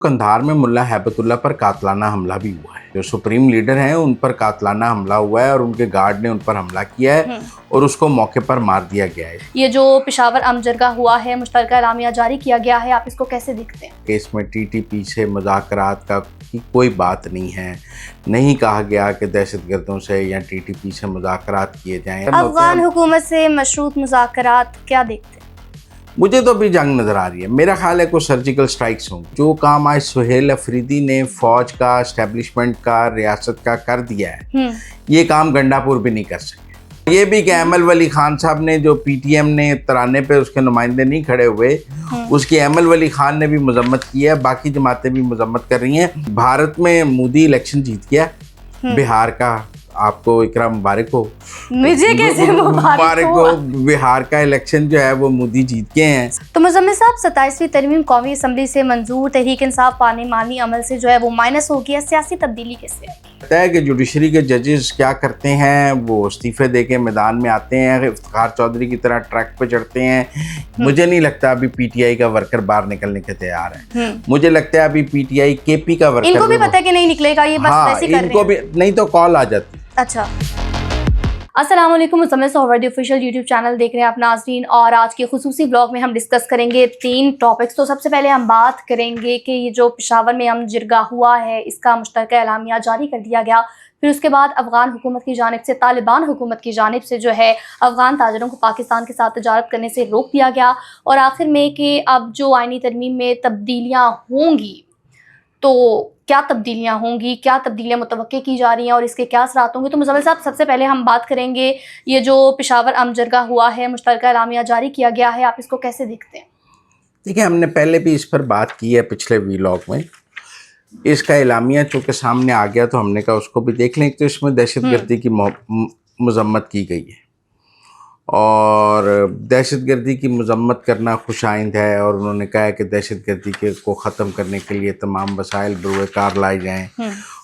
कंधार में मुल्ला हैबतुल्लाह पर कातलाना हमला भी हुआ है। जो सुप्रीम लीडर हैं उन पर कातलाना हमला हुआ है और उनके गार्ड ने उन पर हमला किया है और उसको मौके पर मार दिया गया है। ये जो पेशावर अमजरगा हुआ है, मुश्तरका एलामिया जारी किया गया है, आप इसको कैसे देखते हैं? केस में टीटीपी से मुज़ाकरात का कोई बात नहीं है, नहीं कहा गया कि दहशतगर्दों से या टीटीपी से मुज़ाकरात किए जाएं। अफगान हुकूमत से मशरूत मुज़ाकरात क्या देखते हैं? मुझे तो अभी जंग नज़र आ रही है। मेरा ख्याल है कुछ सर्जिकल स्ट्राइक्स होंगे। जो काम आज सुहेल अफरीदी ने फौज का, एस्टेब्लिशमेंट का, रियासत का कर दिया है, ये काम गंडापुर भी नहीं कर सके। ये भी कि अहमल वली खान साहब ने जो पीटीएम ने तराने पे उसके नुमाइंदे नहीं खड़े हुए, उसकी अहमल वली खान ने भी मजम्मत की है, बाकी जमातें भी मजम्मत कर रही हैं। भारत में मोदी इलेक्शन जीत गया, बिहार का आपको इकरा मुबारक हो। मुझे कैसे मुबारक हो? बिहार का इलेक्शन जो है वो मोदी जीत के हैं। तो मुज़म्मिल साहब, 27वीं तरमीम कौमी असम्बली से मंजूर, तहरीक इंसाफ पार्लिमानी अमल से जो है वो माइनस हो गया, सियासी तब्दीली कैसे आएगी? पता है कि जुडिशरी के जजेस क्या करते हैं, वो इस्तीफे दे के मैदान में आते हैं, इफ्तिखार चौधरी की तरह ट्रैक पे चढ़ते हैं। मुझे नहीं लगता अभी पीटीआई का वर्कर बाहर निकलने के तैयार है। मुझे लगता है अभी पीटीआई केपी का वर्कर, इनको भी पता है कि नहीं निकलेगा, ये बस वैसे ही कर रहे हैं। इनको भी नहीं तो कॉल आ जाती। अच्छा, अस्सलाम वालेकुम, Muzammil Suhrawardy official YouTube channel देख रहे हैं आप नाज़रीन, और आज के खुसूसी ब्लॉग में हम डिस्कस करेंगे 3 टॉपिक्स। तो सबसे पहले हम बात करेंगे कि ये जो पेशावर में अमजरगा हुआ है, इसका मुश्तरका एलामिया जारी कर दिया गया। फिर उसके बाद अफ़गान हुकूमत की जानिब से, तालिबान हुकूमत की जानिब से जो है अफ़गान ताजरों को पाकिस्तान के साथ तजारत करने से रोक दिया गया। और आखिर में कि अब जो आईनी तरमीम में तब्दीलियाँ होंगी, तो क्या तब्दीलियाँ होंगी, क्या तब्दीलियाँ मुतवक्के की जा रही हैं और इसके क्या असरात होंगे। तो मुज़म्मिल साहब, सबसे पहले हम बात करेंगे ये जो पेशावर अमजरगा हुआ है, मुश्तरका एलामिया जारी किया गया है, आप इसको कैसे देखते हैं? देखिए, हमने पहले भी इस पर बात की है पिछले व्लॉग में। इसका एलामिया चूँकि सामने आ गया तो हमने कहा उसको भी देख लें। तो इसमें दहशतगर्दी की मजम्मत की गई है और दहशतगर्दी की मजम्मत करना खुशाइंद है, और उन्होंने कहा है कि दहशतगर्दी के को ख़त्म करने के लिए तमाम वसाइल बरूए कार लाए जाएँ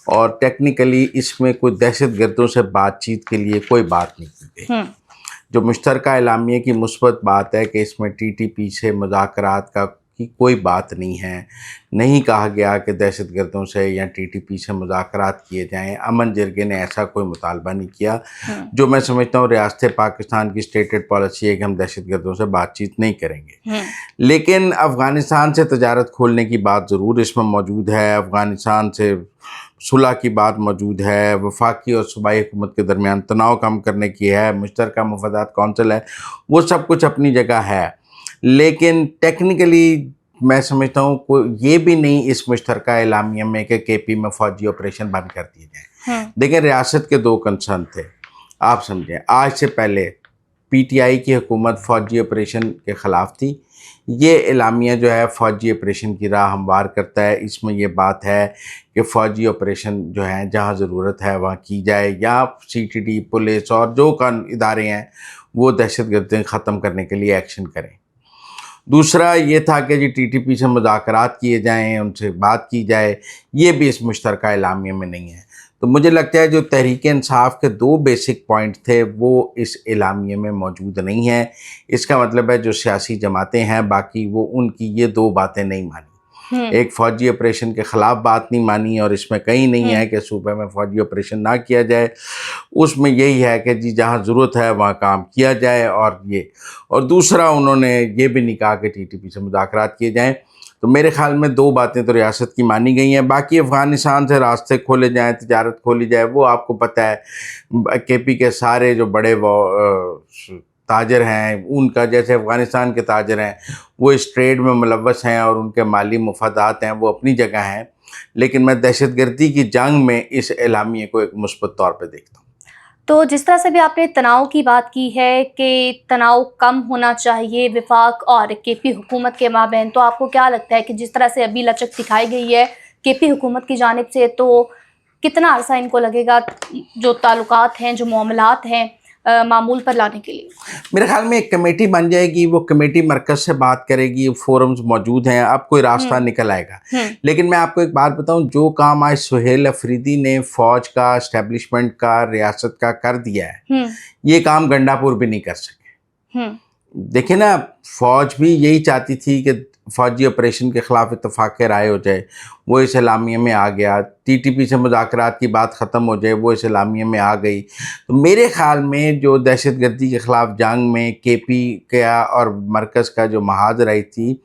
और टेक्निकली इसमें कोई दहशतगर्दों से बातचीत के लिए कोई बात नहीं की गई। जो मुश्तरका एलामिया की मुस्बत बात है कि इसमें टीटीपी से मुज़ाकरात का की कोई बात नहीं है, नहीं कहा गया कि दहशतगर्दों से या टीटीपी से मुज़ाकरात किए जाएं। अमन जिरगे ने ऐसा कोई मुतालबा नहीं किया। जो मैं समझता हूँ रियासत पाकिस्तान की स्टेटेड पॉलिसी है कि हम दहशतगर्दों से बातचीत नहीं करेंगे। लेकिन अफ़गानिस्तान से तजारत खोलने की बात ज़रूर इसमें मौजूद है, अफ़गानिस्तान से सुलह की बात मौजूद है, वफाकी और सूबाई हुकूमत के दरमियान तनाव कम करने की है, मुश्तरका मुफादात कौंसिल है, वो सब कुछ अपनी जगह है। लेकिन टेक्निकली मैं समझता हूँ ये भी नहीं इस मुश्तरका एलामिया में कि केपी में फ़ौजी ऑपरेशन बंद कर दिए जाएँ। देखिए, रियासत के 2 कंसर्न थे, आप समझें। आज से पहले पीटीआई की हुकूमत फ़ौजी ऑपरेशन के ख़िलाफ़ थी। ये एलामिया जो है फ़ौजी ऑपरेशन की राह हमवार करता है। इसमें ये बात है कि फ़ौजी ऑपरेशन जो है जहाँ ज़रूरत है वहाँ की जाए, या सीटीडी, पुलिस और जो इदारे हैं वो दहशतगर्दी ख़त्म करने के लिए एक्शन करें। दूसरा ये था कि जी टीटीपी से मुज़ाकरात किए जाएं, उनसे बात की जाए, ये भी इस मुश्तरका एलामिया में नहीं है। तो मुझे लगता है जो तहरीक इंसाफ के 2 बेसिक पॉइंट थे वो इस एलामिया में मौजूद नहीं है। इसका मतलब है जो सियासी जमातें हैं बाकी, वो उनकी ये 2 बातें नहीं मानी। एक फ़ौजी ऑपरेशन के ख़िलाफ़ बात नहीं मानी, और इसमें कहीं नहीं है कि सूबे में फ़ौजी ऑपरेशन ना किया जाए। उसमें यही है कि जी जहाँ ज़रूरत है वहाँ काम किया जाए, और दूसरा उन्होंने ये भी नहीं कहा कि टीटीपी से मुज़ाकरात किए जाएँ। तो मेरे ख़्याल में 2 बातें तो रियासत की मानी गई हैं। बाकी अफ़गानिस्तान से रास्ते खोले जाएँ, तिजारत खोली जाए, वो आपको पता है केपी के सारे जो बड़े ताजर हैं, उनका जैसे अफ़गानिस्तान के ताजर हैं वो इस ट्रेड में मुलव्वस हैं और उनके माली मुफादात हैं, वो अपनी जगह हैं। लेकिन मैं दहशतगर्दी की जंग में इस एलामिया को एक मुस्बत तौर पे देखता हूँ। तो जिस तरह से भी आपने तनाव की बात की है कि तनाव कम होना चाहिए वफाक और केपी हुकूमत के माबैन, तो आपको क्या लगता है कि जिस तरह से अभी लचक दिखाई गई है केपी हुकूमत की जानिब से, तो कितना अरसा इनको लगेगा जो ताल्लुकात हैं, जो मामलात हैं, मामूल पर लाने के लिए? मेरे ख्याल में एक कमेटी बन जाएगी, वो कमेटी मरकज़ से बात करेगी, फोरम्स मौजूद हैं, अब कोई रास्ता निकल आएगा। लेकिन मैं आपको एक बात बताऊं, जो काम आज सुहेल अफरीदी ने फ़ौज का, एस्टेब्लिशमेंट का, रियासत का कर दिया है, ये काम गंडापुर भी नहीं कर सके। देखिए ना, फ़ौज भी यही चाहती थी कि फ़ौजी ऑपरेशन के ख़िलाफ़ इत्तफ़ाक़ राय हो जाए, वो इस एलामिया में आ गया। TTP से मुज़ाकरात की बात ख़त्म हो जाए, वो इस एलामिया में आ गई। तो मेरे ख़्याल में जो दहशतगर्दी के ख़िलाफ़ जंग में KP का और मरकज़ का जो महाज रही थी,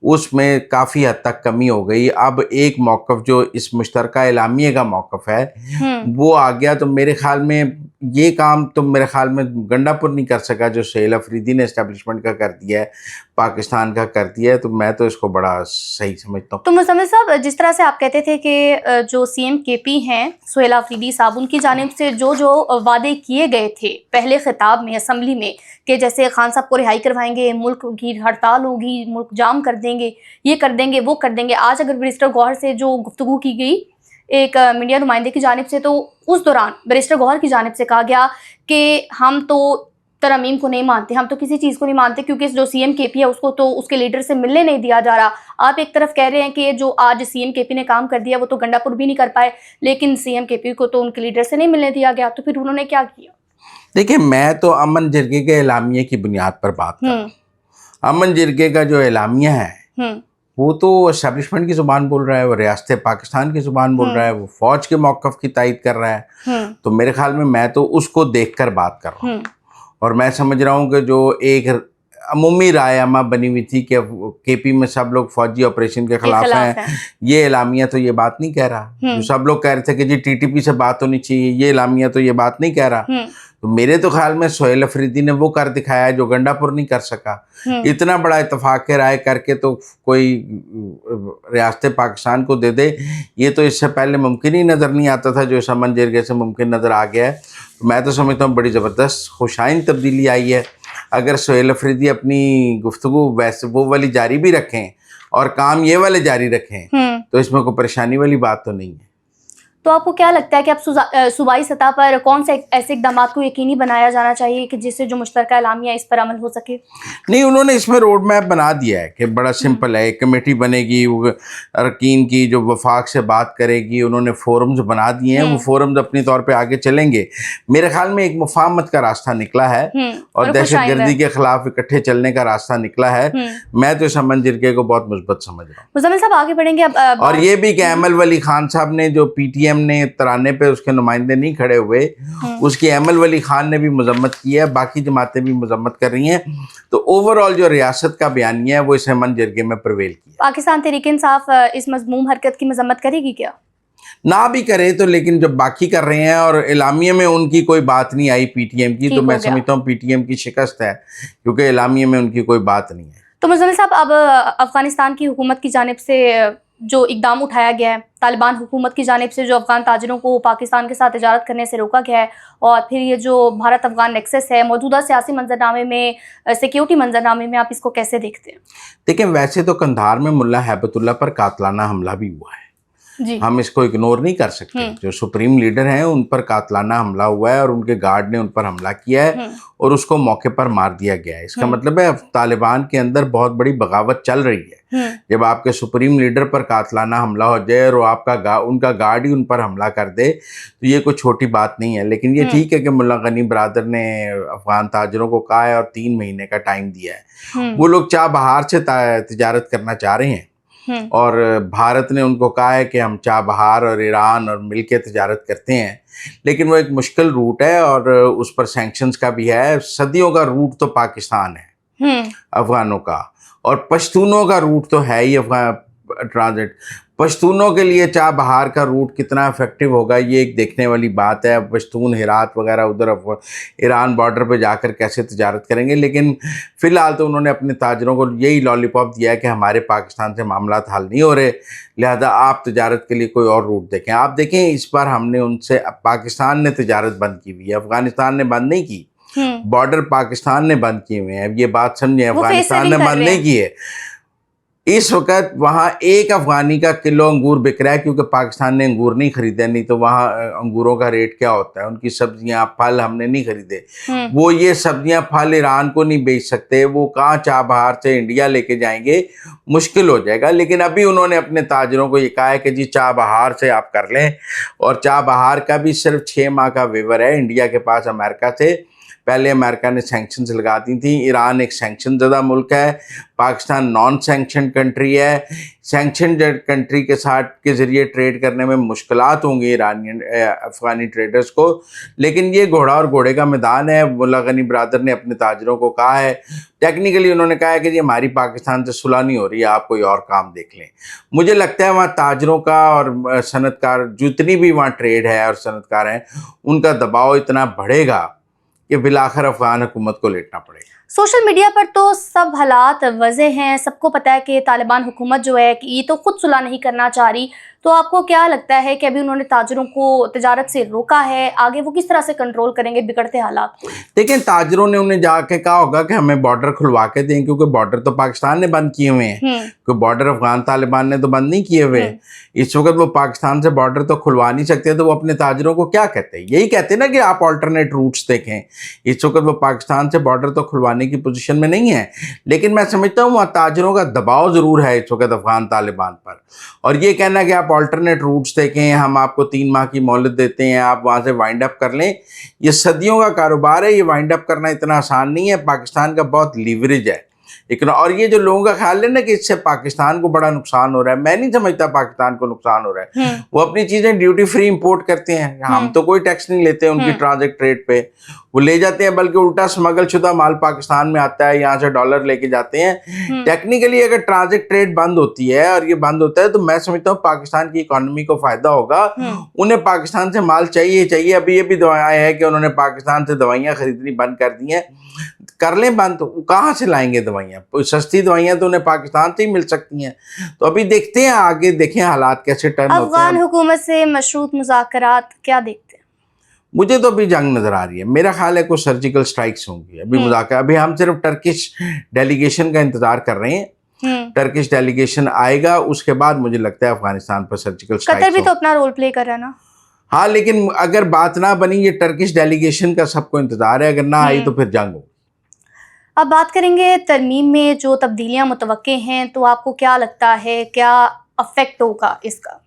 उसमें काफ़ी हद तक कमी हो गई। अब एक मौक़िफ़ जो इस मुश्तरका एलामिया का मौक़िफ़ है वो आ गया। तो मेरे ख़्याल में ये काम तो मेरे ख़्याल में गंडापुर नहीं कर सका जो सुहेल अफरीदी ने इस्टेब्लिशमेंट का कर दिया है, पाकिस्तान का कर दिया है। तो मैं तो इसको बड़ा सही समझता हूँ। तो मुज़म्मिल साहब, जिस तरह से आप कहते थे कि जो CM KP हैं सुहेल अफरीदी साहब, उनकी जानिब से जो जो वादे किए गए थे पहले खिताब में असम्बली में कि जैसे खान साहब को रिहाई करवाएंगे, मुल्क की हड़ताल होगी, मुल्क जाम कर देंगे, ये कर देंगे, वो कर देंगे। आज अगर बैरिस्टर गौहर से जो गुफ्तगू की गई एक मीडिया नुमाइंदे की जानिब से, तो उस दौरान बैरिस्टर गौहर की जानिब से कहा गया कि हम तो तरमीम को नहीं मानते, हम तो किसी चीज़ को नहीं मानते क्योंकि जो CM KP है उसको तो उसके लीडर से मिलने नहीं दिया जा रहा। आप एक तरफ कह रहे हैं कि जो आज CM KP ने काम कर दिया वो तो गंडापुर भी नहीं कर पाए, लेकिन CM KP को तो उनके लीडर से नहीं मिलने दिया गया, तो फिर उन्होंने क्या किया? देखिए, मैं तो अमन जिरगे के एलामिया की बुनियाद पर बात कर रहा हूँ। अमन जिरगे का जो एलामिया है वो तो एस्टेब्लिशमेंट की ज़ुबान बोल रहा है, वो रियासत पाकिस्तान की ज़ुबान बोल रहा है, वो फ़ौज के मौक़िफ़ की तायद कर रहा है। तो मेरे ख़्याल में मैं तो उसको देख कर बात कर रहा हूँ। और मैं समझ रहा हूँ कि जो एक अमूमी राय अमा बनी हुई थी कि KP में सब लोग फ़ौजी ऑपरेशन के ख़िलाफ़ हैं, ये एलामिया तो ये बात नहीं कह रहा। जो सब लोग कह रहे थे कि जी TTP से बात होनी चाहिए, ये एलामिया तो ये बात नहीं कह रहा। तो मेरे तो ख्याल में सुहेल अफरीदी ने वो कर दिखाया जो गंडापुर नहीं कर सका। इतना बड़ा इत्तफाक़ राय करके तो कोई रियासत पाकिस्तान को दे दे, ये तो इससे पहले मुमकिन ही नज़र नहीं आता था, जो इस अमन जिरगे से मुमकिन नज़र आ गया है। तो मैं तो समझता हूँ बड़ी ज़बरदस्त खुशाइन तब्दीली आई है। अगर सुहेल अफरीदी अपनी गुफ्तगू वैसे वो वाली जारी भी रखें और काम ये वाले जारी रखें तो इसमें कोई परेशानी वाली बात तो नहीं है। तो आपको क्या लगता है कि अब सूबाई सतह पर कौन से ऐसे इक़दाम को यकीनी बनाया जाना चाहिए कि जिससे जो मुश्तरका एलामिया इस पर अमल हो सके? नहीं, उन्होंने इसमें रोड मैप बना दिया है कि बड़ा सिंपल है। एक कमेटी बनेगी, अरकीन की जो वफाक से बात करेगी, उन्होंने फोरम्स बना दिए हैं, वो फोरम्स अपनी तौर पे आगे चलेंगे। मेरे ख्याल में एक मुफाहमत का रास्ता निकला है और दहशतगर्दी के खिलाफ इकट्ठे चलने का रास्ता निकला है। मैं तो इस अमन जिरगे को बहुत मुस्बत समझ रहा हूँ। मुज़म्मिल साहब आगे बढ़ेंगे अब और ये भी कि अहमल वली खान साहब ने जो PTM ने तराने पे उसके नुमाइंदे नहीं खड़े हुए, उसकी अहमल वली खान ने भी मजम्मत की है, बाकी जमातें भी मजम्मत कर रही हैं। तो ओवरऑल जो रियासत का बयानिया है वो इस अमन जिरगे में प्रवेल किया। पाकिस्तान तहरीक-ए-इंसाफ इस मज़मूम हरकत की मजम्मत करेगी क्या? ना भी करे तो, लेकिन जब बाकी कर रहे हैं और एलामिया में उनकी कोई बात नहीं आई PTM की, तो मैं समझता हूँ PTM की शिकस्त है, क्योंकि एलामिया में उनकी कोई बात नहीं है। तो मुज़म्मिल साहब, अब अफ़गानिस्तान की हुकूमत की जानिब से जो इक़दाम उठाया गया है, तालिबान हुकूमत की जानिब से जो अफ़गान ताजिरों को पाकिस्तान के साथ तिजारत करने से रोका गया है, और फिर ये जो भारत अफ़गान नेक्सस है, मौजूदा सियासी मंजरनामे में, सिक्योरिटी मंजरनामे में, आप इसको कैसे देखते हैं? देखिए, वैसे तो कंधार में मुल्ला हैबतुल्लाह पर कातलाना हमला भी हुआ है, हम इसको इग्नोर नहीं कर सकते। जो सुप्रीम लीडर हैं उन पर कातलाना हमला हुआ है और उनके गार्ड ने उन पर हमला किया है और उसको मौके पर मार दिया गया है। इसका मतलब है तालिबान के अंदर बहुत बड़ी बगावत चल रही है। जब आपके सुप्रीम लीडर पर कातलाना हमला हो जाए और आपका उनका गार्ड ही उन पर हमला कर दे, तो ये कोई छोटी बात नहीं है। लेकिन ये ठीक है कि मुल्ला गनी बरादर ने अफगान ताजरों को कहा है और 3 महीने का टाइम दिया है। वो लोग चाबहार से तिजारत करना चाह रहे हैं और भारत ने उनको कहा है कि हम चाबहार और ईरान और मिलके तिजारत करते हैं, लेकिन वो एक मुश्किल रूट है और उस पर सैंक्शंस का भी है। सदियों का रूट तो पाकिस्तान है अफगानों का, और पश्तूनों का रूट तो है ही अफगान ट्रांजिट। पश्तूनों के लिए चाबहार का रूट कितना इफेक्टिव होगा ये एक देखने वाली बात है। पश्तून हेरात वगैरह उधर ईरान बॉर्डर पे जाकर कैसे तिजारत करेंगे, लेकिन फ़िलहाल तो उन्होंने अपने ताजरों को यही लॉलीपॉप दिया है कि हमारे पाकिस्तान से मामला हल नहीं हो रहे, लिहाजा आप तिजारत के लिए कोई और रूट देखें। आप देखें, इस बार हमने उनसे, पाकिस्तान ने तिजारत बंद की हुई है, अफगानिस्तान ने बंद नहीं की। बॉर्डर पाकिस्तान ने बंद किए हुए हैं, ये बात समझे, अफगानिस्तान ने बंद नहीं किए। इस वक्त वहाँ एक अफगानी का किलो अंगूर बिक रहा है क्योंकि पाकिस्तान ने अंगूर नहीं खरीदे, नहीं तो वहाँ अंगूरों का रेट क्या होता है। उनकी सब्जियाँ फल हमने नहीं खरीदे, वो ये सब्जियाँ फल ईरान को नहीं बेच सकते, वो कहाँ चाबहार से इंडिया लेके जाएंगे, मुश्किल हो जाएगा। लेकिन अभी उन्होंने अपने ताजरों को ये कहा है कि जी चाबहार से आप कर लें, और चाबहार का भी सिर्फ 6 माह का वेवर है इंडिया के पास अमेरिका से। पहले अमेरिका ने सैंक्शंस लगा दी थी। ईरान एक सैंक्शन ज़दा मुल्क है, पाकिस्तान नॉन सैंक्शन कंट्री है। सैंक्शन कंट्री के साथ के ज़रिए ट्रेड करने में मुश्किलात होंगी ईरानियन अफ़गानी ट्रेडर्स को, लेकिन ये घोड़ा और घोड़े का मैदान है। मुल्ला गनी ब्रादर ने अपने ताजरों को कहा है, टेक्निकली उन्होंने कहा है कि जी हमारी पाकिस्तान से सुलह नहीं हो रही है, आप कोई और काम देख लें। मुझे लगता है वहाँ ताजरों का और सनतकार जितनी भी वहाँ ट्रेड है और सनतकार हैं, उनका दबाव इतना बढ़ेगा कि बिलाखिर अफ़गान हुकूमत को लेटना पड़ेगा। सोशल मीडिया पर तो सब हालात वज़ह हैं, सबको पता है कि तालिबान हुकूमत जो है कि ये तो खुद सुलह नहीं करना चाह रही। तो आपको क्या लगता है कि अभी उन्होंने ताजरों को तिजारत से रोका है, आगे वो किस तरह से कंट्रोल करेंगे बिगड़ते हालात को? देखें, ताजरों ने उन्हें जाके कहा होगा कि हमें बॉर्डर खुलवा के दें, क्योंकि बॉर्डर तो पाकिस्तान ने बंद किए हुए हैं, क्योंकि बॉर्डर अफगान तालिबान ने तो बंद नहीं किए हुए। इस वक्त वो पाकिस्तान से बॉर्डर तो खुलवा नहीं सकते, तो वो अपने ताजरों को क्या कहते हैं? यही कहते हैं ना कि आप ऑल्टरनेट रूट्स देखें। इस वक्त वो पाकिस्तान से बॉर्डर तो खुलवाने की पोजीशन में नहीं है, लेकिन मैं समझता हूँ वहाँ ताजरों का दबाव ज़रूर है इस वक्त अफगान तालिबान पर। और ये कहना कि आप ऑल्टरनेट रूट्स देखें, हम आपको 3 माह की मोहलत देते हैं, आप वहाँ से वाइंड अप कर लें, ये सदियों का कारोबार है। ये वाइंड अप करना इतना आसान नहीं है। पाकिस्तान का बहुत लीवरेज है। और ये जो लोगों का ख्याल है ना कि इससे पाकिस्तान को बड़ा नुकसान हो रहा है, मैं नहीं समझता पाकिस्तान को नुकसान हो रहा है। वो अपनी चीज़ें ड्यूटी फ्री इंपोर्ट करते हैं, हम तो कोई टैक्स नहीं लेते उनकी ट्रांजिट ट्रेड पे, वो ले जाते हैं, बल्कि उल्टा स्मगल शुदा माल पाकिस्तान में आता है, यहाँ से डॉलर लेके जाते हैं। टेक्निकली अगर ट्रांजिट ट्रेड बंद होती है और ये बंद होता है तो मैं समझता हूँ पाकिस्तान की इकोनॉमी को फायदा होगा। उन्हें पाकिस्तान से माल चाहिए। अभी ये भी दवाएं हैं कि उन्होंने पाकिस्तान से दवाइयाँ खरीदनी बंद कर दी हैं। कर लें बंद, तो कहाँ से लाएंगे दवाइयाँ? सस्ती दवाइयाँ तो उन्हें पाकिस्तान से ही मिल सकती हैं। तो अभी देखते हैं, आगे देखें हालात कैसे टर्न होते हैं। अफगान हुकूमत से मशरूत मुज़ाकरात क्या देखते हैं? मुझे तो अभी जंग नज़र आ रही है। मेरा ख्याल है कुछ सर्जिकल स्ट्राइक्स होंगी अभी मुज़ाकरा। अभी हम सिर्फ टर्किश डेलीगेशन का इंतज़ार कर रहे हैं। टर्किश डेलीगेशन आएगा, उसके बाद मुझे लगता है अफगानिस्तान पर सर्जिकल स्ट्राइक्स। कतर भी तो अपना रोल प्ले कर रहा है ना। हाँ, लेकिन अगर बात ना बनी, ये टर्किश डेलीगेशन का सबको इंतज़ार है, अगर ना आई तो फिर जंग हो। अब बात करेंगे तरमीम में जो तब्दीलियां मुतवक्के हैं, तो आपको क्या लगता है क्या अफेक्ट होगा इसका?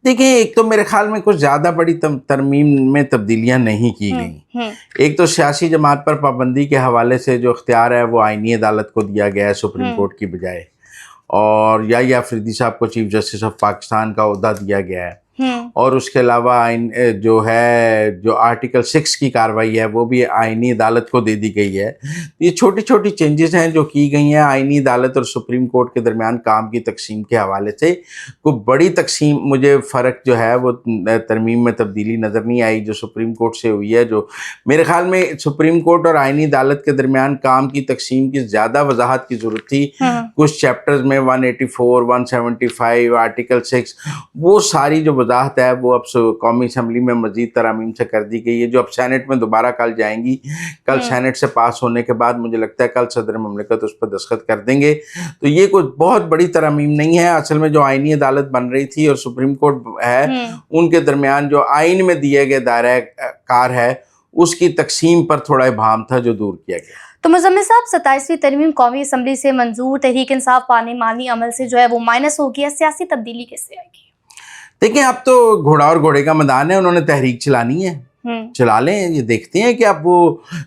देखिए, एक तो मेरे ख्याल में कुछ ज़्यादा बड़ी तरमीम में तब्दीलियां नहीं की गई। एक तो सियासी जमात पर पाबंदी के हवाले से जो इख्तियार है वो आईनी अदालत को दिया गया है सुप्रीम कोर्ट की बजाय, और या अफरीदी साहब को चीफ जस्टिस ऑफ पाकिस्तान का ओहदा दिया गया है। और उसके अलावा आइन जो आर्टिकल 6 की कार्रवाई है वो भी आईनी अदालत को दे दी गई है। ये छोटी छोटी चेंजेस हैं जो की गई हैं। आईनी अदालत और सुप्रीम कोर्ट के दरमियान काम की तकसीम के हवाले से कोई बड़ी तकसीम, मुझे फ़र्क जो है वो तरमीम में तब्दीली नज़र नहीं आई जो सुप्रीम कोर्ट से हुई है। जो मेरे ख्याल में सुप्रीम कोर्ट और आईनी अदालत के दरमियान काम की तकसीम की ज़्यादा वजाहत की ज़रूरत थी। कुछ चैप्टर्स में 184, 175, आर्टिकल 6, वो सारी जो वजाहत है वो अब कौमी असम्बली में मजीद तरामीम से कर दी गई है, जो अब सेनेट में दोबारा कल जाएंगी। कल सेनेट से पास होने के बाद मुझे लगता है कल सदर ममलिकत उस पर दस्तखत कर देंगे। तो ये कोई बहुत बड़ी तरामीम नहीं है। असल में जो आईनी अदालत बन रही थी और सुप्रीम कोर्ट है, उनके दरमियान जो आइन में दिए गए दायरा कार है उसकी तकसीम पर थोड़ा इबाहम था जो दूर किया गया। तो मुज़म्मिल साहब, 27वीं तरमीम कौमी असम्बली से मंजूर, तहरीक इंसाफ पार्लिमानी अमल से जो है वो माइनस हो गया, सियासी तब्दीली कैसे आएगी? देखिए, अब तो घोड़ा और घोड़े का मैदान है, उन्होंने तहरीक चलानी है, चला लें। ये देखते हैं कि अब वो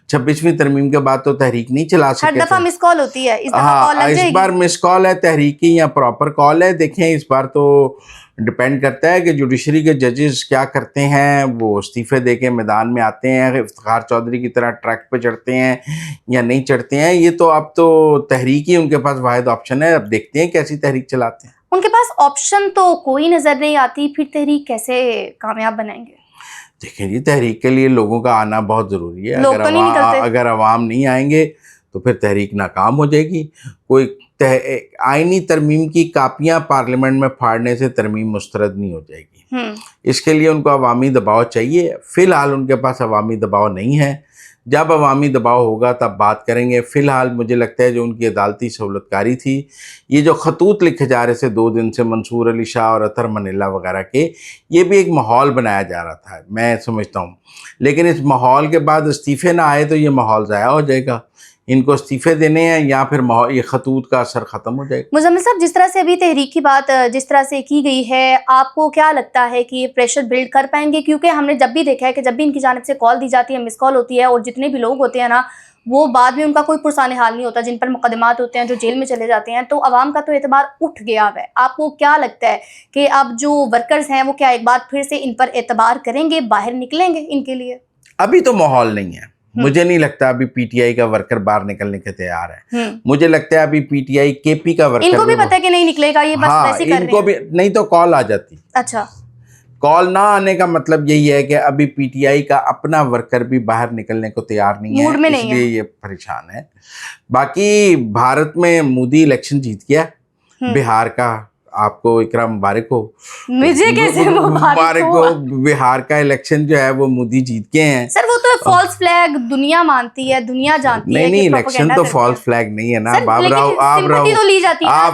26वीं तरमीम के बाद तो तहरीक नहीं चला सकते। हर दफा मिस कॉल होती है, इस दफा कॉल लग जाएगी। इस बार मिस कॉल है तहरीक की या प्रॉपर कॉल है, देखें। इस बार तो डिपेंड करता है कि जुडिशरी के जजेस क्या करते हैं। वो इस्तीफे दे के मैदान में आते हैं, इफ्तिखार चौधरी की तरह ट्रैक पे चढ़ते हैं या नहीं चढ़ते हैं। ये तो अब तो तहरीक ही उनके पास वाहिद ऑप्शन है। अब देखते हैं कैसी तहरीक चलाते हैं। उनके पास ऑप्शन तो कोई नजर नहीं आती, फिर तहरीक कैसे कामयाब बनाएंगे? देखिए जी, तहरीक के लिए लोगों का आना बहुत ज़रूरी है। अगर अवाम नहीं आएंगे तो फिर तहरीक नाकाम हो जाएगी। कोई आईनी तरमीम की कापियाँ पार्लियामेंट में फाड़ने से तरमीम मुस्तरद नहीं हो जाएगी। इसके लिए उनको अवामी दबाव चाहिए। फ़िलहाल उनके पास अवामी दबाव नहीं है। जब अवामी दबाव होगा तब बात करेंगे। फ़िलहाल मुझे लगता है जो उनकी अदालती सहूलतकारी थी, ये जो खतूत लिखे जा रहे थे 2 दिन से मंसूर अली शाह और अतर मनीला वगैरह के, ये भी एक माहौल बनाया जा रहा था, मैं समझता हूँ। लेकिन इस माहौल के बाद इस्तीफ़े ना आए तो ये माहौल ज़ाया हो जाएगा। इनको इस्तीफे देने हैं या फिर ये खतूत का असर ख़त्म हो जाएगा। मुजम्मिल साहब, जिस तरह से अभी तहरीक की बात जिस तरह से की गई है, आपको क्या लगता है कि ये प्रेशर बिल्ड कर पाएंगे? क्योंकि हमने जब भी देखा है कि जब भी इनकी जानिब से कॉल दी जाती है, मिस कॉल होती है, और जितने भी लोग होते हैं ना, वो बाद में उनका कोई पुरसाने हाल नहीं होता, जिन पर मुकदमात होते हैं, जो जेल में चले जाते हैं, तो अवाम का तो एतबार उठ गया है। आपको क्या लगता है कि अब जो वर्कर्स हैं वो क्या एक बार फिर से इन पर एतबार करेंगे, बाहर निकलेंगे इनके लिए? अभी तो माहौल नहीं है, मुझे नहीं लगता अभी पीटीआई का वर्कर बाहर निकलने के तैयार है। मुझे लगता है अभी पीटीआई केपी का वर्कर, इनको भी पता है कि नहीं निकलेगा, ये बस वैसे ही कर रहे इनको भी नहीं तो कॉल आ जाती। अच्छा, कॉल ना आने का मतलब यही है कि अभी पीटीआई का अपना वर्कर भी बाहर निकलने को तैयार नहीं मूड में है, नहीं इसलिए ये परेशान है। बाकी भारत में मोदी इलेक्शन जीत गया, बिहार का, आपको इकराम मुबारक हो। मुझे कैसे मुबारक हो? बिहार का इलेक्शन जो है वो मोदी जीत गए हैं। सर वो तो फॉल्स फ्लैग दुनिया मानती है, दुनिया जानती है। नहीं, इलेक्शन तो फॉल्स फ्लैग नहीं है ना। आप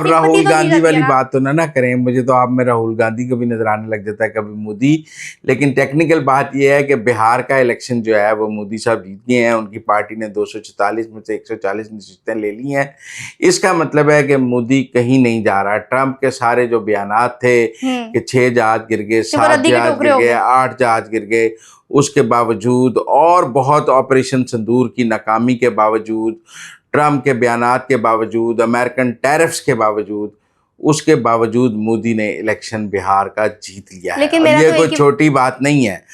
राहुल गांधी वाली बात तो ना करें, मुझे तो आप में राहुल गांधी को भी नजर आने लग जाता है कभी मोदी। लेकिन टेक्निकल बात यह है कि बिहार का इलेक्शन जो है वो मोदी साहब जीत गए हैं। उनकी पार्टी ने 244 में से 140 नशस्तें ले ली हैं। इसका मतलब है कि मोदी कहीं नहीं जा रहा। ट्रंप के सारे जो बयानात थे कि 6 जहाज गिर गए, 7 जहाज गिर गए, 8 जहाज गिर गए, उसके बावजूद और बहुत ऑपरेशन सिंदूर की नाकामी के बावजूद, ट्रंप के बयानात के बावजूद, अमेरिकन टैरिफ्स के बावजूद, उसके बावजूद मोदी ने इलेक्शन बिहार का जीत लिया है। लेकिन ये कोई छोटी बात नहीं है।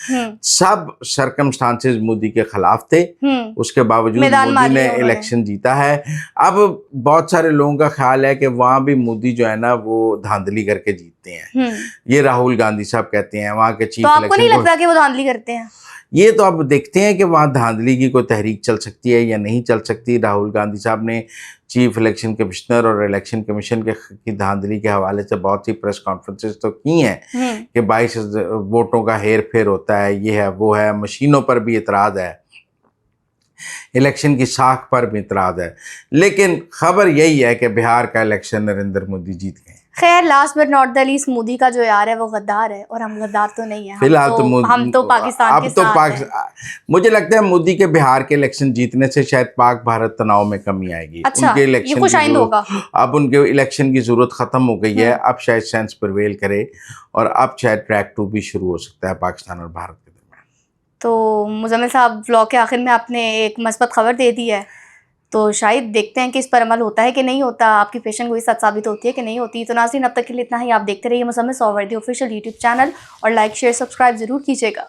सब सरकमस्टांसेस मोदी के खिलाफ थे, उसके बावजूद मोदी ने इलेक्शन जीता है। अब बहुत सारे लोगों का ख्याल है कि वहां भी मोदी जो है ना वो धांधली करके जीतते हैं। ये राहुल गांधी साहब कहते हैं, वहां के चीफ। तो आपको नहीं लगता कि वो धांधली करते हैं? ये तो अब देखते हैं कि वहाँ धांधली की कोई तहरीक चल सकती है या नहीं चल सकती। राहुल गांधी साहब ने चीफ इलेक्शन कमिश्नर और इलेक्शन कमीशन की धांधली के हवाले से बहुत सी प्रेस कॉन्फ्रेंसेस तो की हैं कि 22 वोटों का हेर फेर होता है, ये है वो है। मशीनों पर भी इतराज़ है, इलेक्शन की साख पर भी इतराज़ है। लेकिन खबर यही है कि बिहार का इलेक्शन नरेंद्र मोदी जीत गए। खैर, last but not the least, Modi का जो यार है वो गद्दार है, और हम गद्दार तो नहीं है। फिलहाल हम तो पाकिस्तान के साथ हैं। मुझे लगता है मोदी के बिहार के इलेक्शन जीतने से शायद पाक भारत तनाव में कमी आएगी। अच्छा, उनके इलेक्शन ये खुशाइंद होगा। अब उनके इलेक्शन की जरूरत खत्म हो गई है। अब शायद सेंस प्रिवेल करे और अब शायद ट्रैक 2 भी शुरू हो सकता है पाकिस्तान और भारत के दरमियान। तो मुजम्मिल साहब, व्लॉग के आखिर में आपने एक मस्बत खबर दे दी है, तो शायद देखते हैं कि इस पर अमल होता है कि नहीं होता, आपकी पेशन गोई सच साबित होती है कि नहीं होती। तो नाज़रीन, अब तक के लिए इतना ही। आप देखते रहिए Muzammil Suhrawardy official YouTube channel, और लाइक शेयर सब्सक्राइब ज़रूर कीजिएगा।